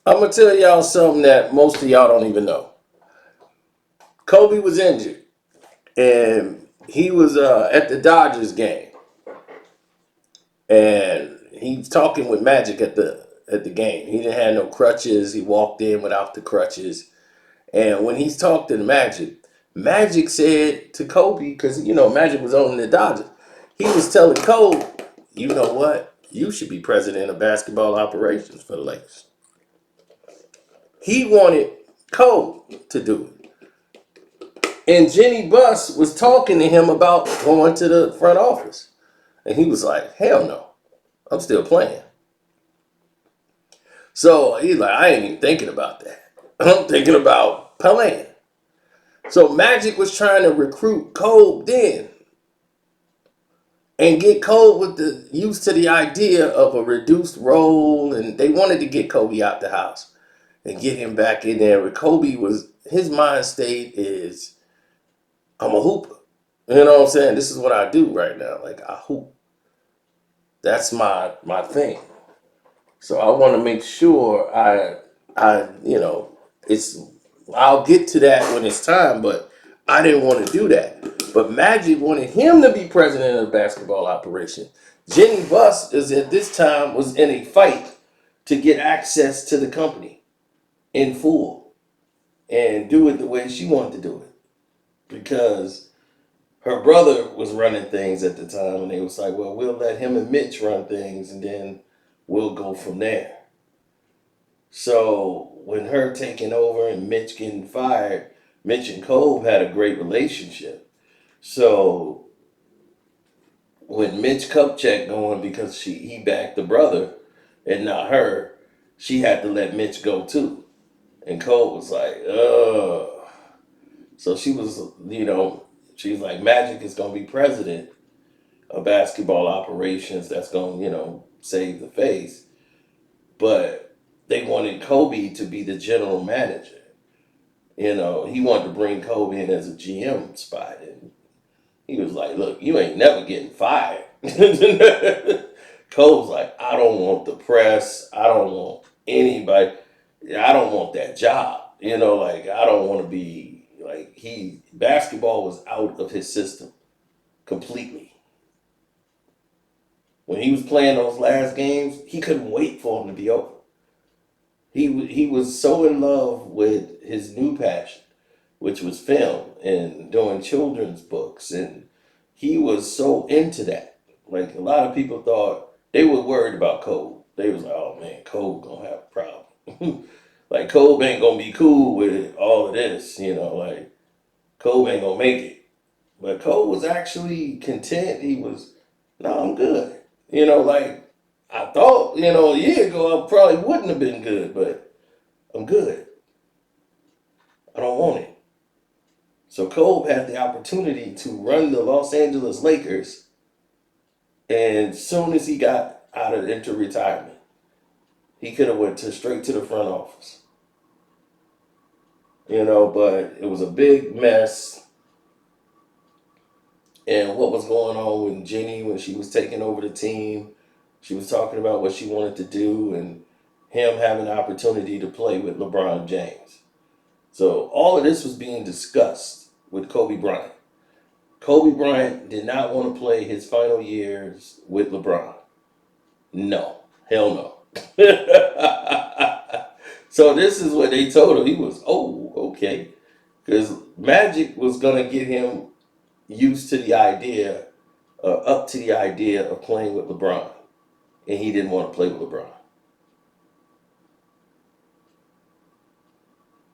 I'm gonna tell y'all something that most of y'all don't even know. Kobe was injured, and he was at the Dodgers game, and he's talking with Magic at the game. He didn't have no crutches. He walked in without the crutches, and when he's talked to the Magic, Magic said to Kobe, because Magic was owning the Dodgers, he was telling Kobe, you know what? You should be president of basketball operations for the Lakers. He wanted Kobe to do it. And Jenny Buss was talking to him about going to the front office. And he was like, hell no, I'm still playing. So he's like, I ain't even thinking about that. I'm thinking about playing. So Magic was trying to recruit Kobe then and get Kobe with the used to the idea of a reduced role. And they wanted to get Kobe out the house and get him back in there. But Kobe was, his mind state is, I'm a hooper. You know what I'm saying? This is what I do right now. Like I hoop. That's my thing. So I want to make sure I it's I'll get to that when it's time, but I didn't want to do that. But Magic wanted him to be president of the basketball operation. Jenny Buss is at this time was in a fight to get access to the company in full and do it the way she wanted to do it. Because her brother was running things at the time, and they was like, well, we'll let him and Mitch run things, and then we'll go from there. So when her taking over and Mitch getting fired, Mitch and Cole had a great relationship. So when Mitch Kupchak going because he backed the brother and not her, she had to let Mitch go too. And Cole was like, ugh. So she's like, Magic is gonna be president of basketball operations. That's gonna, save the face. But they wanted Kobe to be the general manager. He wanted to bring Kobe in as a GM spot, and he was like, "Look, you ain't never getting fired." Kobe's like, "I don't want the press. I don't want anybody. I don't want that job. Like I don't want to be like he. Basketball was out of his system completely. When he was playing those last games, he couldn't wait for them to be over. He was so in love with his new passion, which was film and doing children's books. And he was so into that. Like a lot of people thought they were worried about Cole. They was like, oh man, Cole gonna have a problem. Like Cole ain't gonna be cool with all of this, like Cole ain't gonna make it. But Cole was actually content. He was, no, I'm good. Like I thought, a year ago I probably wouldn't have been good, but I'm good. I don't want it. So Kobe had the opportunity to run the Los Angeles Lakers, and as soon as he got out of into retirement, he could have went straight to the front office. But it was a big mess. And what was going on with Jenny when she was taking over the team? She was talking about what she wanted to do, and him having the opportunity to play with LeBron James. So all of this was being discussed with Kobe Bryant. Kobe Bryant did not want to play his final years with LeBron. No, hell no. So this is what they told him. He was, oh, okay. Because Magic was going to get him used to the idea, up to the idea of playing with LeBron. And he didn't want to play with LeBron.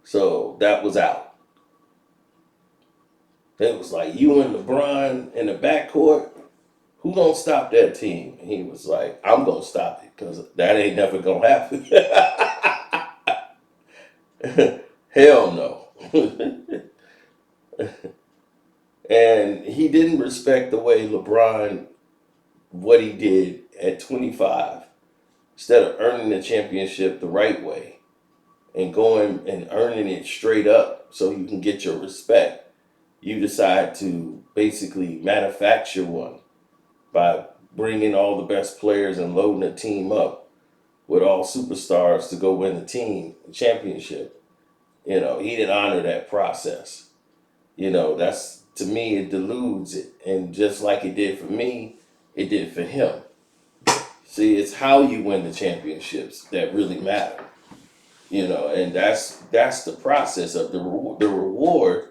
So that was out. It was like you and LeBron in the backcourt. Who gonna stop that team? And he was like, I'm gonna stop it because that ain't never gonna happen. Hell no. And he didn't respect the way LeBron, what he did at 25, instead of earning the championship the right way and going and earning it straight up so you can get your respect. You decide to basically manufacture one by bringing all the best players and loading the team up with all superstars to go win the team championship. He didn't honor that process. That's, to me, it deludes it. And just like it did for me, it did for him. See, it's how you win the championships that really matter. And that's the process of the reward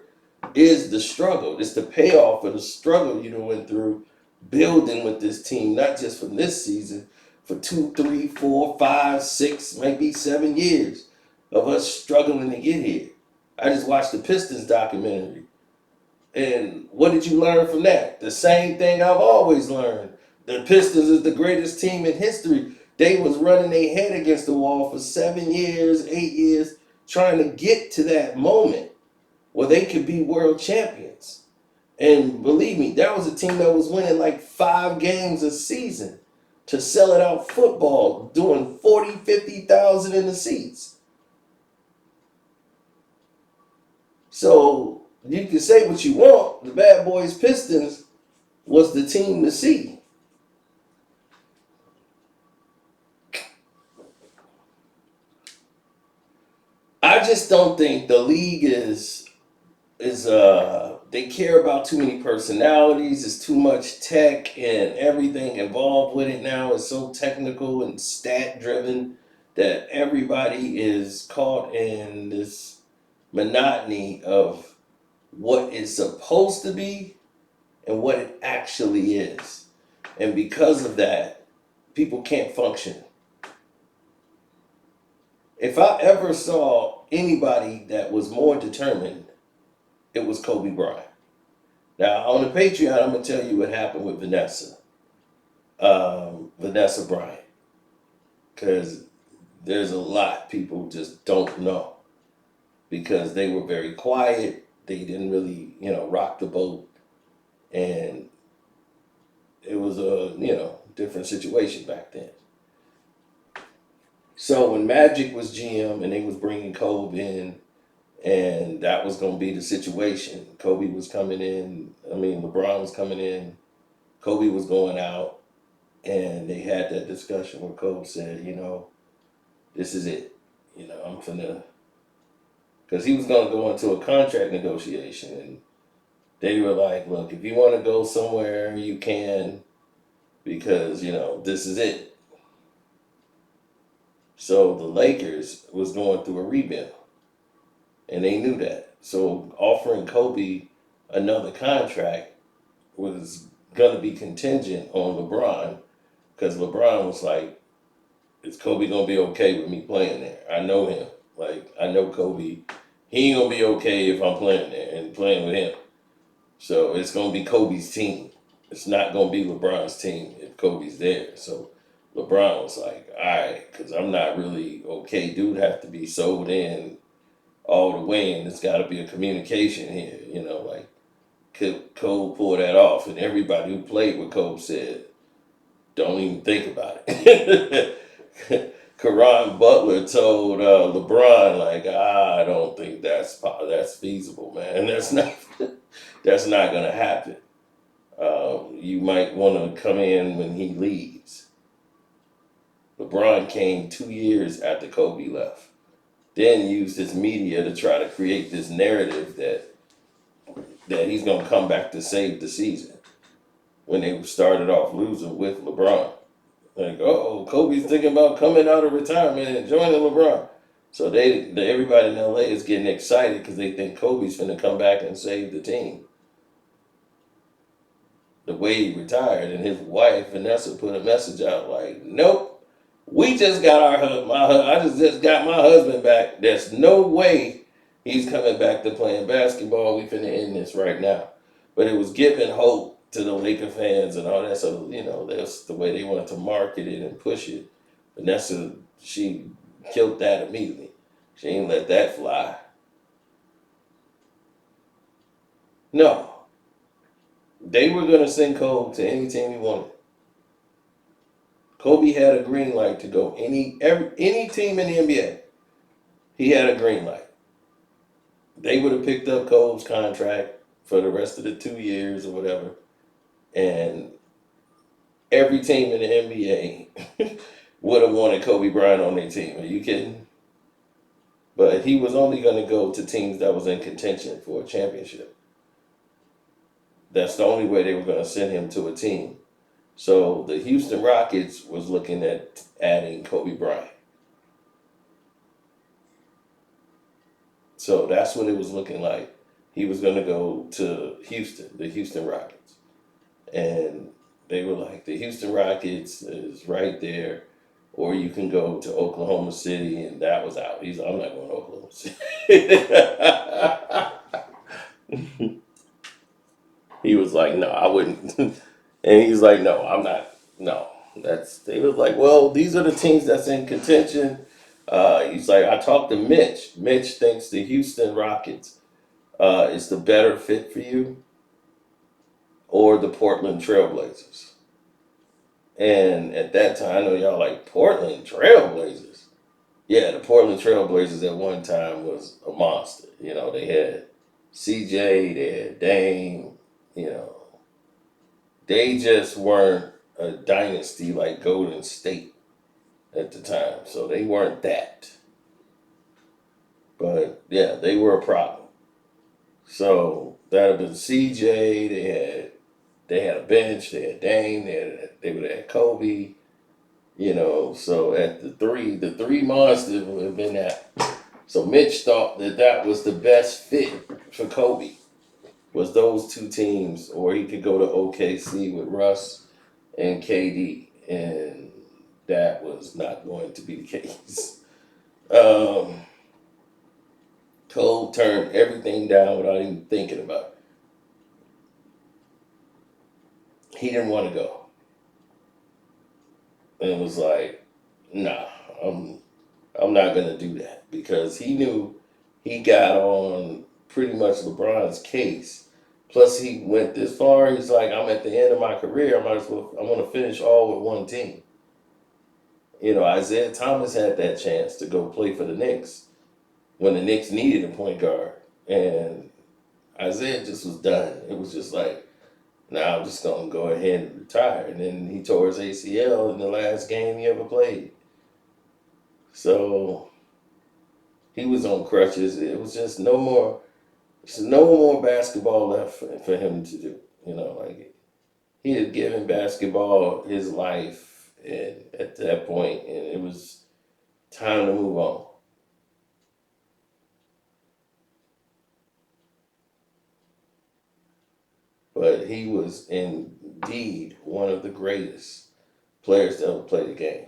is the struggle. It's the payoff for the struggle you went through building with this team, not just from this season, for 2, 3, 4, 5, 6, maybe 7 years of us struggling to get here. I just watched the Pistons documentary. And what did you learn from that? The same thing I've always learned. The Pistons is the greatest team in history. They was running their head against the wall for 7 years, 8 years, trying to get to that moment where they could be world champions. And believe me, that was a team that was winning like 5 games a season to sell it out football, doing 40, 50,000 in the seats. So you can say what you want. The Bad Boys Pistons was the team to see. I just don't think the league is they care about too many personalities. It's too much tech and everything involved with it now is so technical and stat driven that everybody is caught in this monotony of what it's supposed to be and what it actually is. And because of that, people can't function. If I ever saw anybody that was more determined, it was Kobe Bryant. Now, on the Patreon, I'm going to tell you what happened with Vanessa Bryant, because there's a lot people just don't know because they were very quiet. They didn't really, rock the boat. And it was a, different situation back then. So when Magic was GM and they was bringing Kobe in, and that was going to be the situation. Kobe was coming in. LeBron was coming in. Kobe was going out. And they had that discussion where Kobe said, this is it. I'm finna. Because he was going to go into a contract negotiation. And they were like, look, if you want to go somewhere, you can. Because, this is it. So the Lakers was going through a rebuild. And they knew that. So offering Kobe another contract was going to be contingent on LeBron, because LeBron was like, is Kobe going to be okay with me playing there? I know him. Like, I know Kobe. He ain't going to be okay if I'm playing there and playing with him. So it's going to be Kobe's team. It's not going to be LeBron's team if Kobe's there. So LeBron was like, all right, because I'm not really okay. Dude have to be sold in all the way, and it's got to be a communication here. Like, could Cole pull that off? And everybody who played with Cole said, don't even think about it. Karan Butler told LeBron, like, I don't think that's feasible, man. That's not gonna happen. You might want to come in when he leaves. LeBron came 2 years after Kobe left, then used his media to try to create this narrative that he's gonna come back to save the season when they started off losing with LeBron. Like, Kobe's thinking about coming out of retirement and joining LeBron. So everybody in LA is getting excited because they think Kobe's going to come back and save the team. The way he retired, and his wife Vanessa put a message out like, "Nope, we just got I just got my husband back. There's no way he's coming back to playing basketball. We finna end this right now." But it was giving hope to the Laker fans and all that. So, that's the way they wanted to market it and push it. Vanessa, she killed that immediately. She ain't let that fly. No. They were going to send Kobe to any team he wanted. Kobe had a green light to go any team in the NBA. He had a green light. They would have picked up Kobe's contract for the rest of the 2 years or whatever. And every team in the NBA would have wanted Kobe Bryant on their team. Are you kidding? But he was only going to go to teams that was in contention for a championship. That's the only way they were going to send him to a team. So the Houston Rockets was looking at adding Kobe Bryant. So that's what it was looking like. He was going to go to Houston, the Houston Rockets. And they were like, the Houston Rockets is right there. Or you can go to Oklahoma City, and that was out. He's like, I'm not going to Oklahoma City. He was like, no, I wouldn't. And he's like, no, I'm not. No, that's. They was like, well, these are the teams that's in contention. He's like, I talked to Mitch. Mitch thinks the Houston Rockets is the better fit for you, or the Portland Trailblazers. And at that time, I know y'all like Portland Trailblazers. Yeah, the Portland Trailblazers at one time was a monster. You know, they had CJ, they had Dame. You know, they just weren't a dynasty like Golden State at the time, so they weren't that. But yeah, they were a problem. So that would have been CJ. They had a bench. They had Dame. They would have had Kobe. You know, so at the three monsters would have been that. So Mitch thought that that was the best fit for Kobe, was those two teams, or he could go to OKC with Russ and KD, and that was not going to be the case. Um, Cole turned everything down without even thinking about it. He didn't want to go, and it was like, nah, I'm I'm not gonna do that because he knew he got on pretty much LeBron's case. Plus, he went this far. He's like, I'm at the end of my career. I might as well. I want to finish all with one team. You know, Isaiah Thomas had that chance to go play for the Knicks when the Knicks needed a point guard, and Isaiah just was done. It was just like, now I'm just gonna go ahead and retire. And then he tore his ACL in the last game he ever played. So he was on crutches. It was just no more. There's no more basketball left for him to do. You know, like he had given basketball his life, and at that point, and it was time to move on. But he was indeed one of the greatest players to ever play the game,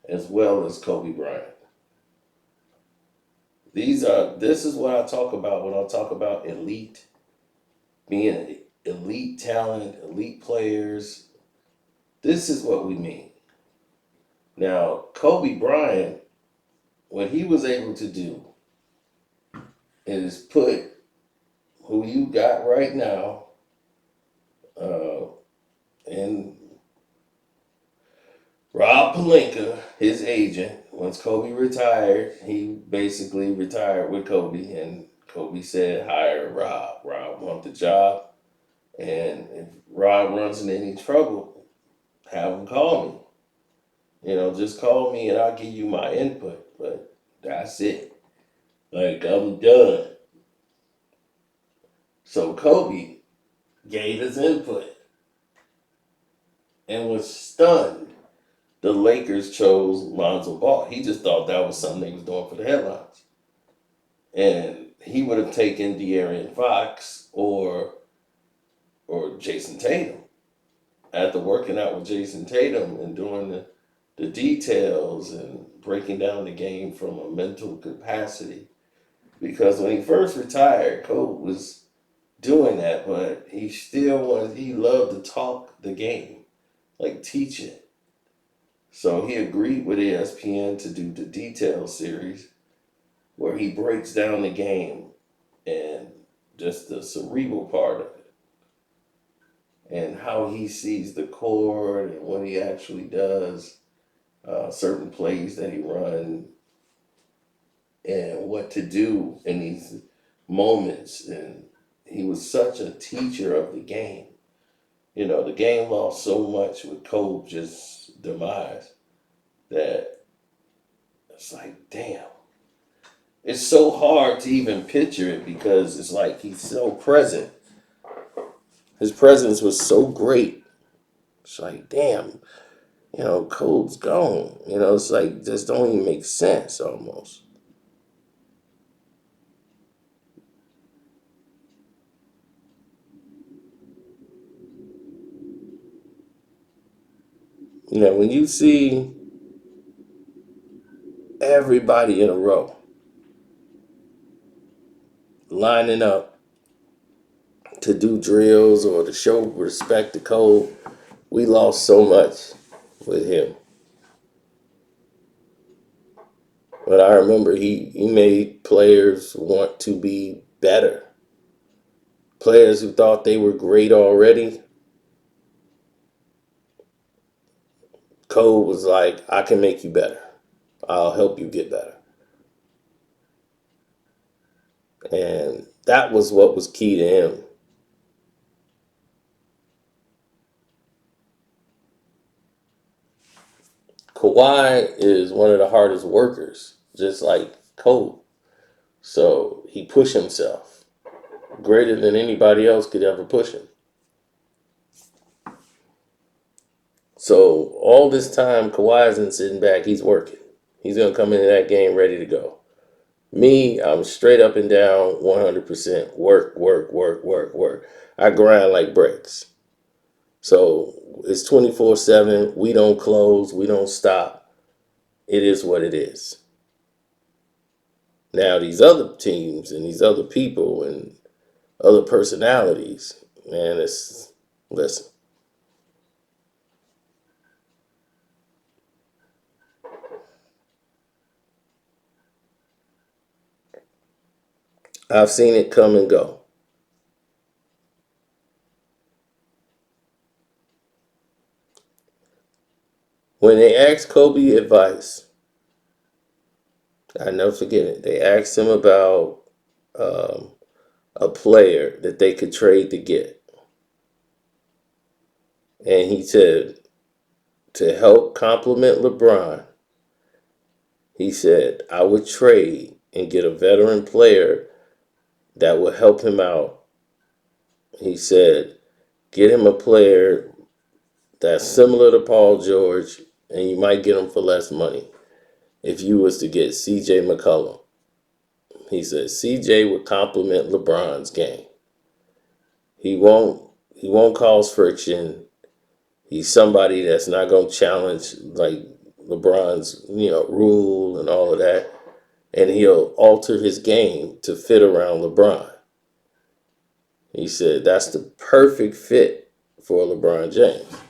as well as Kobe Bryant. This is what I talk about when I talk about elite, being elite talent, elite players. This is what we mean. Now, Kobe Bryant, what he was able to do is put who you got right now uh, in Rob Palenka, his agent. Once Kobe retired, he basically retired with Kobe, and Kobe said, hire Rob. Rob want the job, and if Rob runs into any trouble, have him call me. You know, just call me and I'll give you my input. But that's it. Like, I'm done. So Kobe gave his input and was stunned. The Lakers chose Lonzo Ball. He just thought that was something they was doing for the headlines. And he would have taken De'Aaron Fox or Jason Tatum. After working out with Jason Tatum and doing the details and breaking down the game from a mental capacity. Because when he first retired, Kobe was doing that, but he loved to talk the game, like teach it. So he agreed with ESPN to do the detail series where he breaks down the game and just the cerebral part of it and how he sees the court and what he actually does, certain plays that he run and what to do in these moments. And he was such a teacher of the game. You know, the game lost so much with Kobe's demise. that it's like, damn. It's so hard to even picture it because it's like he's so present. His presence was so great. It's like, damn, Cole's gone. It's like, just don't even make sense almost. When you see everybody in a row lining up to do drills or to show respect to Cole, we lost so much with him. But I remember he made players want to be better. Players who thought they were great already, Cole was like, I can make you better. I'll help you get better. And that was what was key to him. Kawhi is one of the hardest workers, just like Cole. So he pushed himself greater than anybody else could ever push him. So all this time, Kawhi isn't sitting back. He's working. He's going to come into that game ready to go. Me, I'm straight up and down 100% work, work, work, work, work. I grind like bricks. So it's 24/7. We don't close. We don't stop. It is what it is. Now, these other teams and these other people and other personalities, man, listen, I've seen it come and go. When they asked Kobe advice, I never forget it. They asked him about um, a player that they could trade to get. And he said, to help complement LeBron, he said, I would trade and get a veteran player that would help him out. He said, get him a player that's similar to Paul George, and you might get him for less money. If you was to get C.J. McCollum, he said C.J. would complement LeBron's game. He won't cause friction. He's somebody that's not gonna challenge like LeBron's rule and all of that, and he'll alter his game to fit around LeBron. He said that's the perfect fit for LeBron James.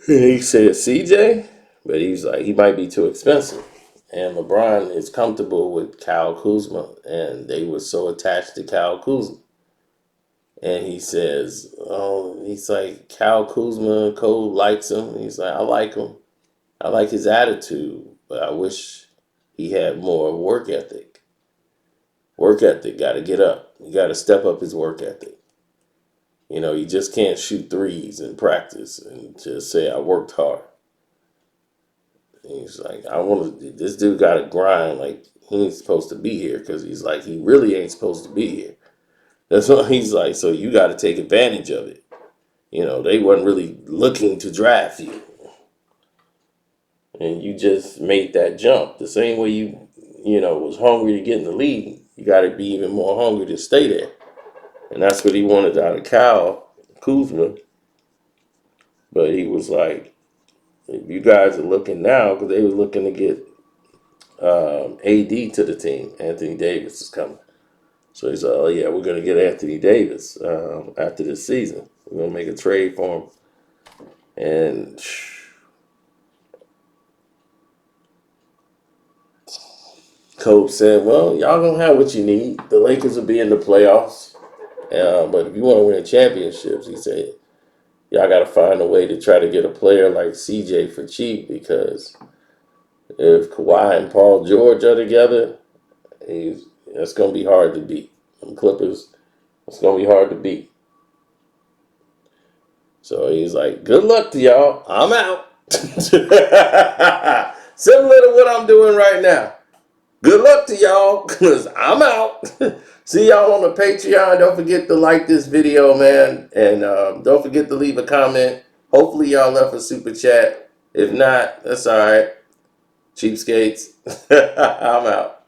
He said CJ, but he's like, he might be too expensive. And LeBron is comfortable with Kyle Kuzma, and they were so attached to Kyle Kuzma. And he says, oh, he's like, Kyle Kuzma, Cole likes him. He's like, I like him. I like his attitude, but I wish he had more work ethic. Work ethic, got to get up. You got to step up his work ethic. You just can't shoot threes in practice and just say, I worked hard. And he's like, this dude got to grind like he ain't supposed to be here because he's like, he really ain't supposed to be here. That's what he's like, so you got to take advantage of it. They wasn't really looking to draft you. And you just made that jump. The same way was hungry to get in the league, you got to be even more hungry to stay there. And that's what he wanted out of Kyle Kuzma. But he was like, if you guys are looking now, because they were looking to get AD to the team. Anthony Davis is coming. So he said, oh, yeah, we're going to get Anthony Davis after this season. We're going to make a trade for him. And Coach said, well, y'all going to have what you need. The Lakers will be in the playoffs. But if you want to win championships, he said, y'all got to find a way to try to get a player like CJ for cheap because if Kawhi and Paul George are together, that's going to be hard to beat. Them Clippers, it's gonna be hard to beat. So he's like, "Good luck to y'all. I'm out." Similar to what I'm doing right now. Good luck to y'all, because I'm out. See y'all on the Patreon. Don't forget to like this video, man. And don't forget to leave a comment. Hopefully y'all left a super chat. If not, that's all right. Cheapskates. I'm out.